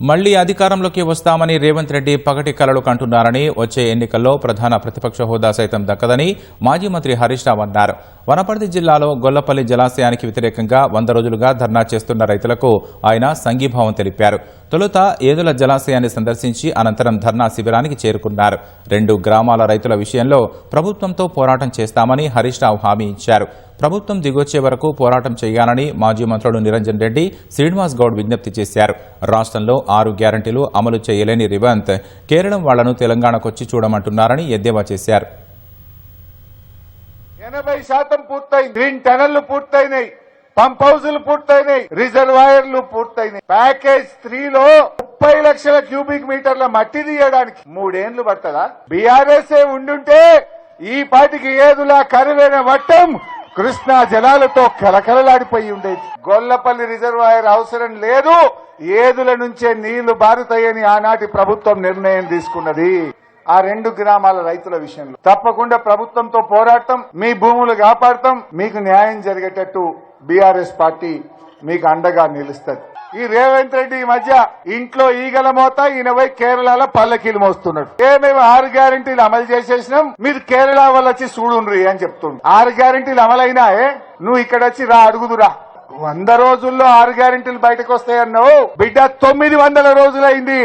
మళ్లీ అధికారంలోకి వస్తామని రేవంత్ రెడ్డి పగటి కలలు కంటున్నారని, వచ్చే ఎన్నికల్లో ప్రధాన ప్రతిపక్ష హోదా సైతం దక్కదని మాజీ మంత్రి హరీష్ రావు అన్నారు. వనపర్తి జిల్లాలో గొల్లపల్లి జలాశయానికి వ్యతిరేకంగా 100 రోజులుగా ధర్నా చేస్తున్న రైతులకు ఆయన సంఘీభావం తెలిపారు. తొలుత ఏదుల జలాశయాన్ని సందర్శించి అనంతరం ధర్నా శిబిరానికి చేరుకున్నారు. 2 గ్రామాల రైతుల విషయంలో ప్రభుత్వంతో పోరాటం చేస్తామని హరీష్ రావు హామీ ఇచ్చారు. ప్రభుత్వం దిగొచ్చే వరకు పోరాటం చేయాలని మాజీ మంత్రులు నిరంజన్ రెడ్డి, శ్రీనివాస్ గౌడ్ విజ్ఞప్తి చేశారు. రాష్ట్రంలో 6 గ్యారంటీలు అమలు చేయలేని రేవంత్ కేరళం వాళ్లను తెలంగాణకొచ్చి చూడమంటున్నారని ఎద్దేవా చేశారు. 80% పూర్తయింది. గ్రీన్ టనళ్లు పూర్తయినాయి, పంప్ హౌజులు పూర్తయినాయి, రిజర్వాయర్లు పూర్తయినాయి. ప్యాకేజ్ 3లో 30 లక్షల క్యూబిక్ మీటర్ల మట్టి తీయడానికి 3 ఏళ్లు పడుతుందా? బీఆర్ఎస్ ఉండుంటే ఈ పాటికి ఏదులా కరువైన వట్టం కృష్ణా జలాలతో కలకలలాడిపోయి ఉండేది. గొల్లపల్లి రిజర్వాయర్ అవసరం లేదు, ఏదుల నుంచే నీళ్లు బారుతాయని ఆనాటి ప్రభుత్వం నిర్ణయం తీసుకున్నది. ఆ 2 గ్రామాల రైతుల విషయంలో తప్పకుండా ప్రభుత్వంతో పోరాటం, మీ భూములు కాపాడతాం, మీకు న్యాయం జరిగేటట్టు బీఆర్ఎస్ పార్టీ మీకు అండగా నిలుస్తుంది. ఈ రేవంత్ రెడ్డి ఈ మధ్య ఇంట్లో ఈగల మోత, ఈయన పోయి కేరళలో పల్లకీలు మోస్తున్నాడు. మేము 6 గ్యారంటీలు అమలు చేసేసినాం, మీరు కేరళ వాళ్ళు వచ్చి చూడుండ్రి అని చెప్తుండ్రు. 6 గ్యారంటీలు అమలైనాయే, నువ్వు ఇక్కడ వచ్చి రా అడుగుదురా. 100 రోజుల్లో 6 గ్యారంటీలు బయటకు వస్తాయన్నావు బిడ్డ, 900 రోజులైంది,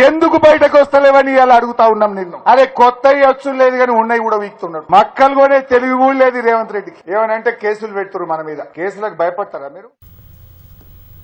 ఎందుకు బయటకు వస్తలేవని ఇలా అడుగుతా ఉన్నాం నిన్ను. అరే కొత్త వచ్చులు లేదు కానీ ఉన్నాయి కూడా వీక్తున్నాడు. మక్కలు కొనే తెలివి కూడా లేదు రేవంత్ రెడ్డికి. ఏమనంటే కేసులు పెడుతున్నారు మన మీద. కేసులకు భయపడతారా మీరు?